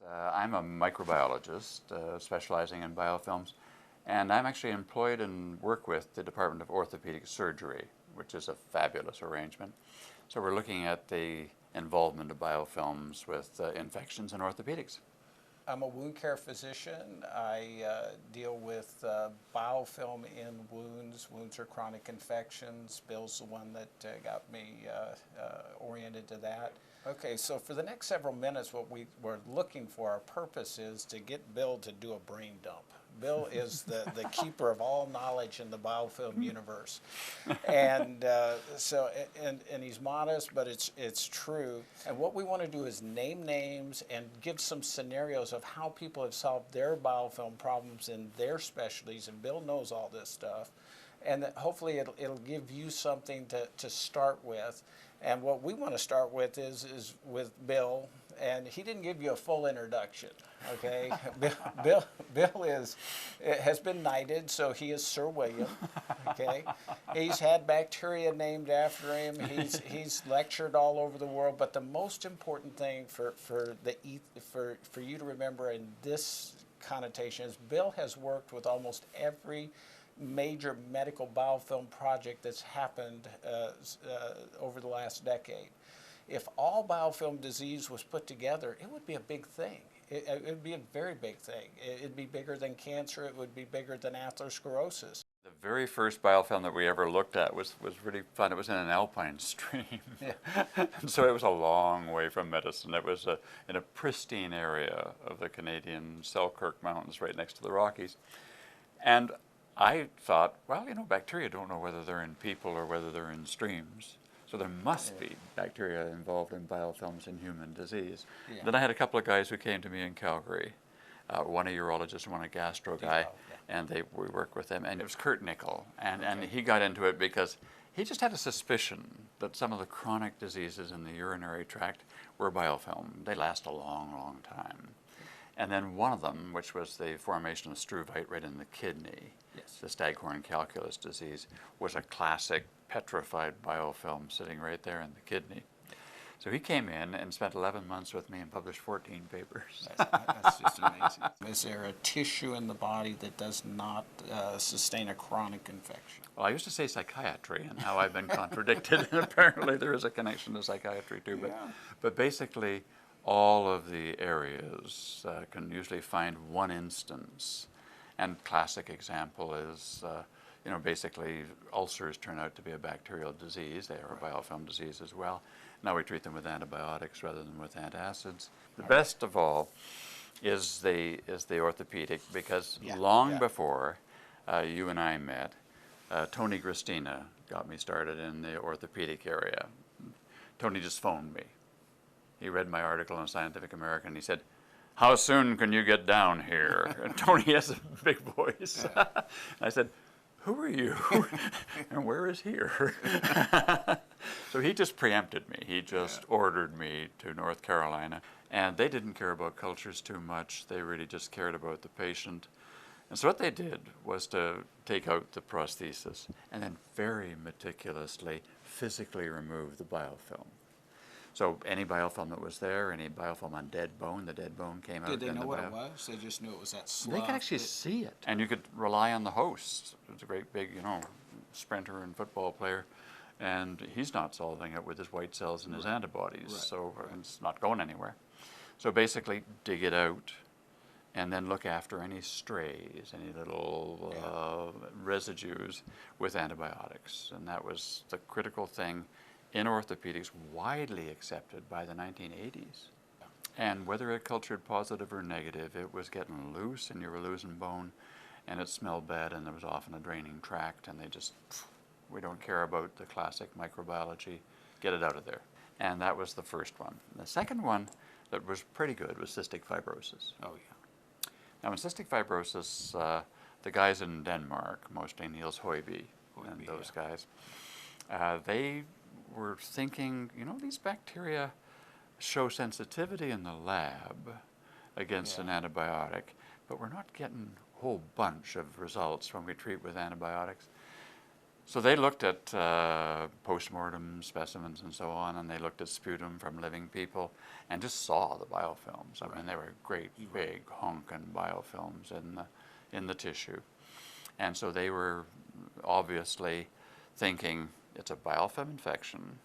I'm a microbiologist specializing in biofilms, and I'm actually employed and work with the Department of Orthopedic Surgery, which is a fabulous arrangement. So we're looking at the involvement of biofilms with infections in orthopedics. I'm a wound care physician. I deal with biofilm in wounds. Wounds are chronic infections. Bill's the one that got me oriented to that. Okay, so for the next several minutes, what we're looking for, our purpose is to get Bill to do a brain dump. Bill is the keeper of all knowledge in the biofilm universe. And and he's modest, but it's true. And what we want to do is name names and give some scenarios of how people have solved their biofilm problems in their specialties. And Bill knows all this stuff. And that hopefully it'll give you something to start with. And what we want to start with is with Bill. And he didn't give you a full introduction, okay? Bill has been knighted, so he is Sir William, okay? He's had bacteria named after him. He's lectured all over the world. But the most important thing for you to remember in this connotation is Bill has worked with almost every major medical biofilm project that's happened over the last decade. If all biofilm disease was put together, it would be a big thing. It would be a very big thing. It'd be bigger than cancer. It would be bigger than atherosclerosis. The very first biofilm that we ever looked at was really fun. It was in an alpine stream. Yeah. And so it was a long way from medicine. It was in a pristine area of the Canadian Selkirk Mountains right next to the Rockies. And I thought, well, you know, bacteria don't know whether they're in people or whether they're in streams. So there must be bacteria involved in biofilms in human disease. Yeah. Then I had a couple of guys who came to me in Calgary, one a urologist and one a gastro guy, and we worked with them. And it was Kurt Nickel, and he got into it because he just had a suspicion that some of the chronic diseases in the urinary tract were biofilm. They last a long, long time. And then one of them, which was the formation of struvite right in the kidney, the staghorn calculus disease, was a classic petrified biofilm sitting right there in the kidney. So he came in and spent 11 months with me and published 14 papers. That's just amazing. Is there a tissue in the body that does not sustain a chronic infection? Well, I used to say psychiatry, and now I've been contradicted. And apparently there is a connection to psychiatry too. But basically, all of the areas can usually find one instance. And classic example is, you know, basically ulcers turn out to be a bacterial disease. They are a biofilm disease as well. Now we treat them with antibiotics rather than with antacids. The best of all is the orthopedic, because long before you and I met, Tony Gristina got me started in the orthopedic area. Tony just phoned me. He read my article in Scientific American and he said, "How soon can you get down here?" And Tony has a big voice. I said, "Who are you? And where is here?" So he just preempted me. He just ordered me to North Carolina. And they didn't care about cultures too much. They really just cared about the patient. And so what they did was to take out the prosthesis and then very meticulously physically remove the biofilm. So any biofilm that was there, any biofilm on dead bone, the dead bone came out. Did they know what it was? They just knew it was that slough. They could actually see it. And you could rely on the host. It's a great big, you know, sprinter and football player. And he's not solving it with his white cells and his antibodies. So it's not going anywhere. So basically dig it out and then look after any strays, any little residues with antibiotics. And that was the critical thing in orthopedics, widely accepted by the 1980s. And whether it cultured positive or negative, it was getting loose and you were losing bone and it smelled bad and there was often a draining tract and they just, we don't care about the classic microbiology, get it out of there. And that was the first one. The second one that was pretty good was cystic fibrosis. Oh yeah. Now in cystic fibrosis, the guys in Denmark, mostly Niels Høiby and those guys, they were thinking, you know, these bacteria show sensitivity in the lab against an antibiotic, but we're not getting a whole bunch of results when we treat with antibiotics. So they looked at post-mortem specimens and so on, and they looked at sputum from living people and just saw the biofilms. I mean, they were great big honking biofilms in the tissue. And so they were obviously thinking it's a biofilm infection,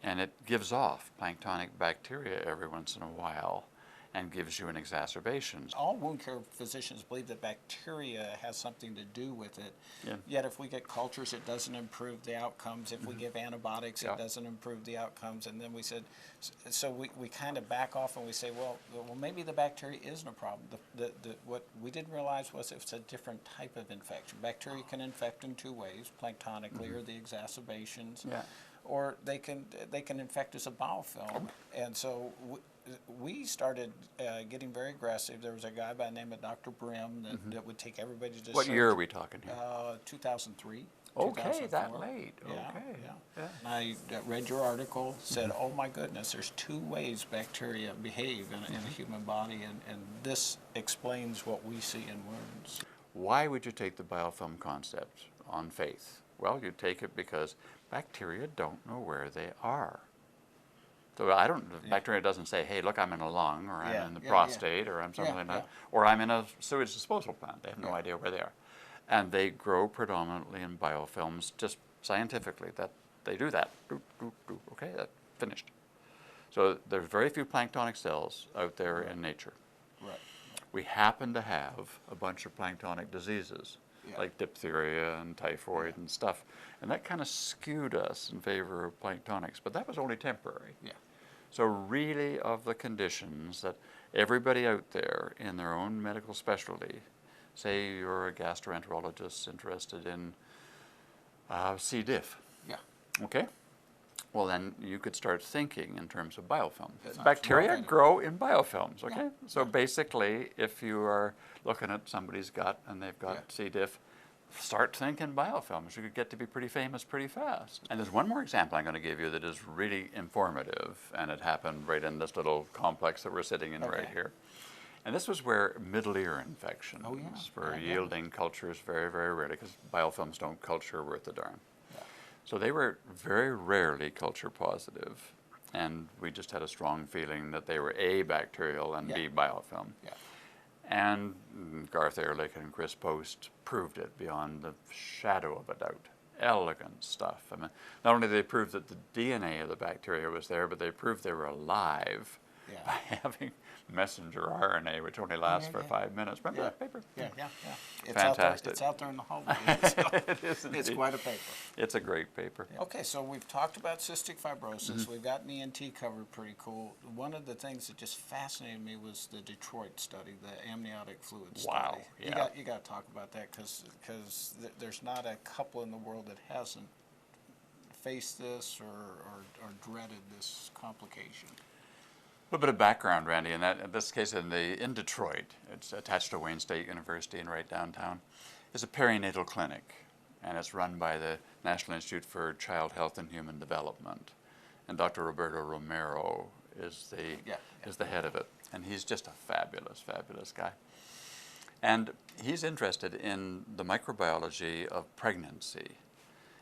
and it gives off planktonic bacteria every once in a while and gives you an exacerbation. All wound care physicians believe that bacteria has something to do with it. Yeah. Yet if we get cultures, it doesn't improve the outcomes. If we give antibiotics, Yeah. it doesn't improve the outcomes. And then we said, so we kind of back off and we say, well, maybe the bacteria isn't a problem. What we didn't realize was it's a different type of infection. Bacteria can infect in two ways, planktonically or the exacerbations, Yeah. or they can infect as a biofilm. And so we started getting very aggressive. There was a guy by the name of Dr. Brim that would take everybody to What year are we talking here? 2003. Okay, 2004. that late. Yeah, Okay. yeah. And I read your article, said, oh my goodness, there's two ways bacteria behave in a human body, and this explains what we see in wounds. Why would you take the biofilm concept on faith? Well, you take it because bacteria don't know where they are. So bacteria doesn't say, hey, look, I'm in a lung, or I'm in the prostate, or I'm something like that, or I'm in a sewage disposal plant. They have no idea where they are. And they grow predominantly in biofilms, just scientifically, that they do that. Doop, doop, doop. Okay, that's finished. So there's very few planktonic cells out there in nature. Right. We happen to have a bunch of planktonic diseases, like diphtheria and typhoid and stuff, and that kind of skewed us in favor of planktonics, but that was only temporary. Yeah. So really, of the conditions that everybody out there in their own medical specialty, say you're a gastroenterologist interested in C. diff, okay? Well, then you could start thinking in terms of biofilms. Bacteria grow in biofilms, okay? So basically, if you are looking at somebody's gut and they've got C. diff, start thinking biofilms. You could get to be pretty famous pretty fast. And there's one more example I'm going to give you that is really informative, and it happened right in this little complex that we're sitting in right here. And this was where middle ear infections were yielding cultures very, very rarely, because biofilms don't culture worth a darn. So they were very rarely culture positive, and we just had a strong feeling that they were A, bacterial, and B, biofilm. And Garth Ehrlich and Chris Post proved it beyond the shadow of a doubt. Elegant stuff. I mean, not only did they prove that the DNA of the bacteria was there, but they proved they were alive by having messenger RNA, which only lasts for 5 minutes. Remember that paper? It's Fantastic. It's out there in the hallway. So It is it's indeed. quite a paper. It's a great paper. Okay, so we've talked about cystic fibrosis. We've got ENT covered pretty cool. One of the things that just fascinated me was the Detroit study, the amniotic fluid study. Wow, You got to talk about that because there's not a couple in the world that hasn't faced this or dreaded this complication. A little bit of background, Randy. In this case, in Detroit, it's attached to Wayne State University and right downtown. It's a perinatal clinic, and it's run by the National Institute for Child Health and Human Development. And Dr. Roberto Romero is the head of it, and he's just a fabulous, fabulous guy. And he's interested in the microbiology of pregnancy,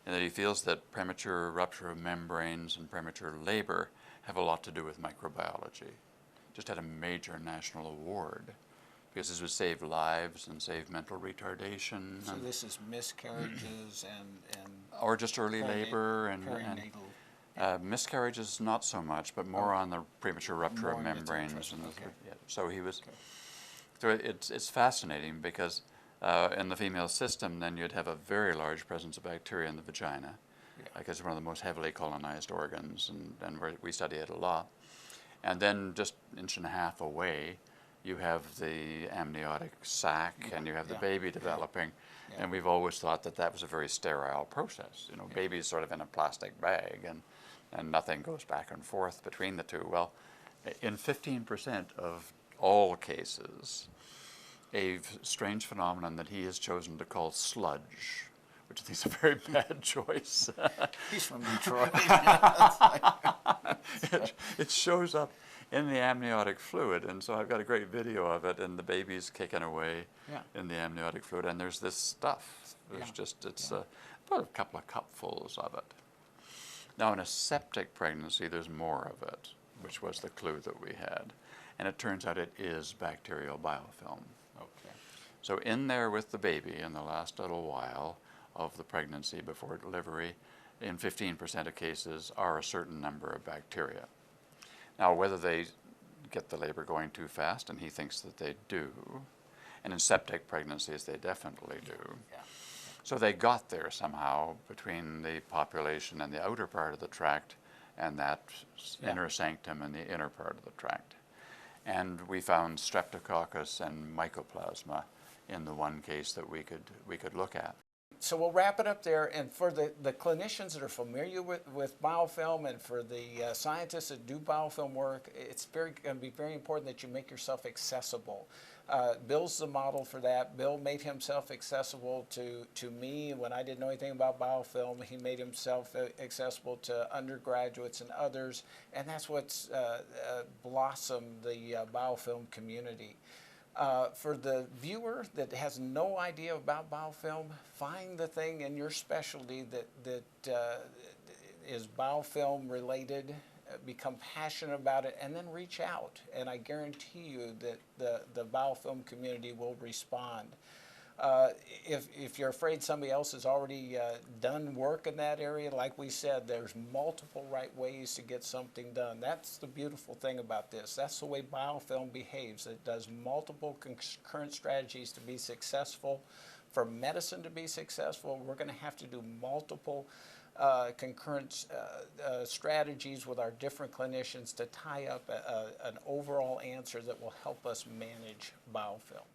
and that he feels that premature rupture of membranes and premature labor have a lot to do with microbiology. Just had a major national award because this would save lives and save mental retardation. So this is miscarriages and or just early labor and perinatal. miscarriages, not so much, but more on the premature rupture of membranes. And so he was. So it's fascinating because in the female system, then you'd have a very large presence of bacteria in the vagina. Because it's one of the most heavily colonized organs, and we study it a lot. And then just an inch and a half away, you have the amniotic sac, and you have the baby developing. And we've always thought that that was a very sterile process. You know, baby's sort of in a plastic bag, and nothing goes back and forth between the two. Well, in 15% of all cases, a strange phenomenon that he has chosen to call sludge, which I think is a very bad choice. He's from Detroit. It shows up in the amniotic fluid. And so I've got a great video of it, and the baby's kicking away in the amniotic fluid, and there's this stuff. There's just, it's about a couple of cupfuls of it. Now, in a septic pregnancy, there's more of it, which was the clue that we had. And it turns out it is bacterial biofilm. Okay. So in there with the baby in the last little while of the pregnancy before delivery, in 15% of cases are a certain number of bacteria. Now, whether they get the labor going too fast, and he thinks that they do, and in septic pregnancies they definitely do. Yeah. So they got there somehow between the population and the outer part of the tract and that inner sanctum and the inner part of the tract. And we found streptococcus and mycoplasma in the one case that we could look at. So we'll wrap it up there, and for the clinicians that are familiar with biofilm, and for the scientists that do biofilm work, it's going to be very important that you make yourself accessible. Bill's the model for that. Bill made himself accessible to me when I didn't know anything about biofilm. He made himself accessible to undergraduates and others, and that's what's blossomed the biofilm community. For the viewer that has no idea about biofilm, find the thing in your specialty that is biofilm related, become passionate about it, and then reach out. And I guarantee you that the biofilm community will respond. If you're afraid somebody else has already done work in that area, like we said, there's multiple right ways to get something done. That's the beautiful thing about this. That's the way biofilm behaves. It does multiple concurrent strategies to be successful. For medicine to be successful, we're going to have to do multiple concurrent strategies with our different clinicians to tie up an overall answer that will help us manage biofilm.